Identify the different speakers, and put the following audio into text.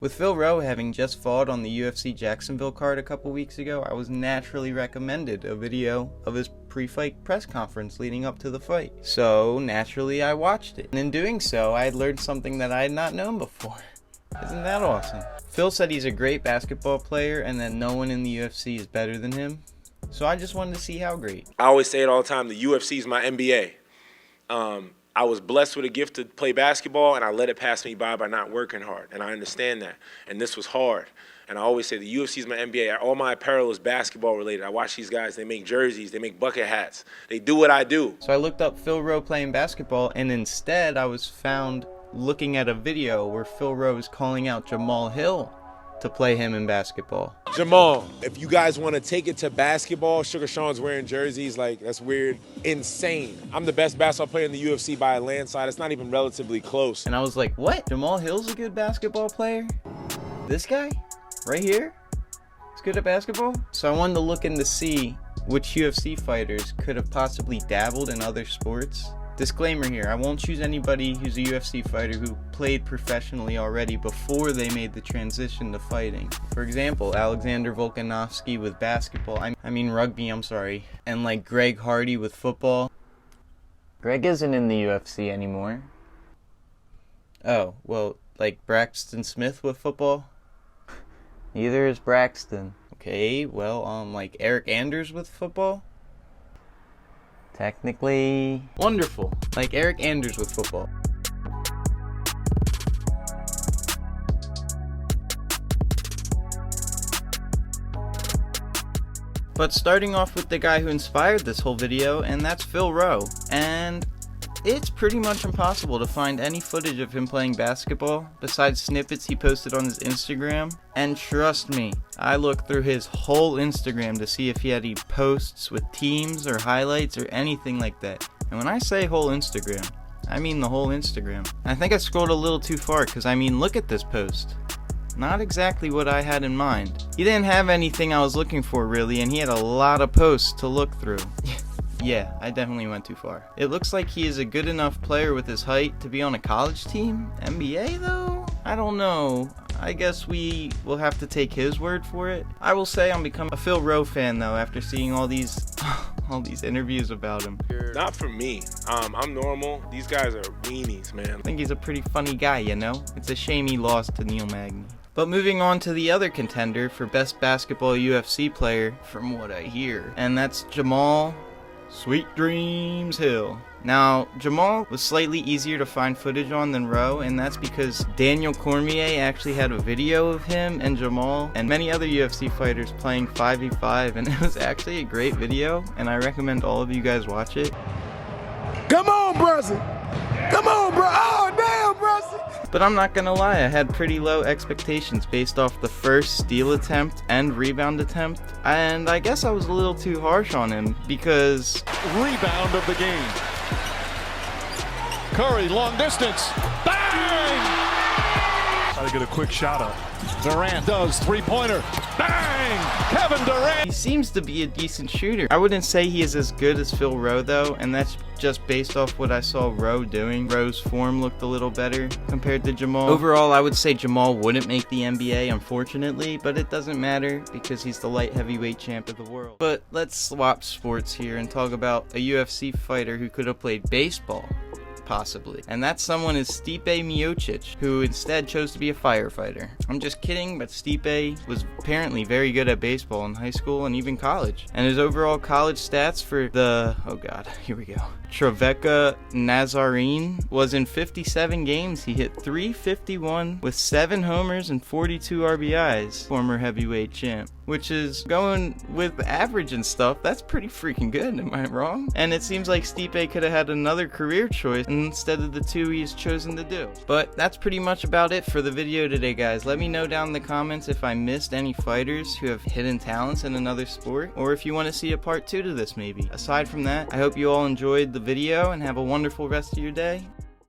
Speaker 1: With Phil Rowe having just fought on the UFC Jacksonville card a couple weeks ago, I was naturally recommended a video of his pre-fight press conference leading up to the fight. So naturally I watched it. And in doing so, I had learned something that I had not known before. Isn't that awesome? Phil said he's a great basketball player and that no one in the UFC is better than him. So I just wanted to see how great.
Speaker 2: I always say it all the time, the UFC is my NBA. I was blessed with a gift to play basketball, and I let it pass me by not working hard, and I understand that. And this was hard. And I always say the UFC is my NBA. All my apparel is basketball related. I watch these guys. They make jerseys. They make bucket hats. They do what I do.
Speaker 1: So I looked up Phil Rowe playing basketball, and instead I was found looking at a video where Phil Rowe is calling out Jamal Hill to play him in basketball.
Speaker 2: Jamal, if you guys want to take it to basketball, Sugar Sean's wearing jerseys, like, that's weird. Insane. I'm the best basketball player in the UFC by a landslide. It's not even relatively close.
Speaker 1: And I was like, what? Jamal Hill's a good basketball player? This guy? Right here? He's good at basketball? So I wanted to look in to see which UFC fighters could have possibly dabbled in other sports. Disclaimer here, I won't choose anybody who's a UFC fighter who played professionally already before they made the transition to fighting. For example, Alexander Volkanovski with basketball, I mean rugby, I'm sorry. And like Greg Hardy with football. Greg isn't in the UFC anymore. Oh, well, like Braxton Smith with football? Neither is Braxton. Okay, well, like Eric Anders with football? Technically wonderful, like Eric Anders with football. But starting off with the guy who inspired this whole video, and that's Phil Rowe. And it's pretty much impossible to find any footage of him playing basketball besides snippets he posted on his Instagram. And trust me, I looked through his whole Instagram to see if he had any posts with teams or highlights or anything like that. And when I say whole Instagram, I mean the whole Instagram. I think I scrolled a little too far because I mean look at this post. Not exactly what I had in mind. He didn't have anything I was looking for really, and he had a lot of posts to look through. Yeah, I definitely went too far. It looks like he is a good enough player with his height to be on a college team. NBA though? I don't know. I guess we will have to take his word for it. I will say I'm becoming a Phil Rowe fan though after seeing all these interviews about him.
Speaker 2: Not for me. I'm normal. These guys are weenies, man.
Speaker 1: I think he's a pretty funny guy, you know? It's a shame he lost to Neil Magny. But moving on to the other contender for best basketball UFC player, from what I hear, and that's Jamal Sweet Dreams Hill. Now, Jamal was slightly easier to find footage on than Rowe, and that's because Daniel Cormier actually had a video of him and Jamal and many other UFC fighters playing 5v5, and it was actually a great video, and I recommend all of you guys watch it.
Speaker 2: Come on, Brussie! Come on, bro! Oh, damn, Brussie!
Speaker 1: But I'm not gonna lie, I had pretty low expectations based off the first steal attempt and rebound attempt, and I guess I was a little too harsh on him because...
Speaker 3: Rebound of the game. Curry, long distance. Bang! Try to get a quick shot up. Durant does, three-pointer. Bang! Kevin Durant!
Speaker 1: He seems to be a decent shooter. I wouldn't say he is as good as Phil Rowe though, and that's just based off what I saw Rowe doing. Rowe's form looked a little better compared to Jamal. Overall, I would say Jamal wouldn't make the NBA, unfortunately, but it doesn't matter because he's the light heavyweight champ of the world. But let's swap sports here and talk about a UFC fighter who could have played baseball. Possibly. And that someone is Stipe Miocic, who instead chose to be a firefighter. I'm just kidding, but Stipe was apparently very good at baseball in high school and even college. And his overall college stats for the, oh god, here we go, Trevecca Nazarene was in 57 games. He hit .351 with 7 homers and 42 RBIs, former heavyweight champ. Which is, going with average and stuff, that's pretty freaking good, am I wrong? And it seems like Stipe could have had another career choice instead of the two he's chosen to do. But that's pretty much about it for the video today, guys. Let me know down in the comments if I missed any fighters who have hidden talents in another sport, or if you want to see a part 2 to this maybe. Aside from that, I hope you all enjoyed the video and have a wonderful rest of your day.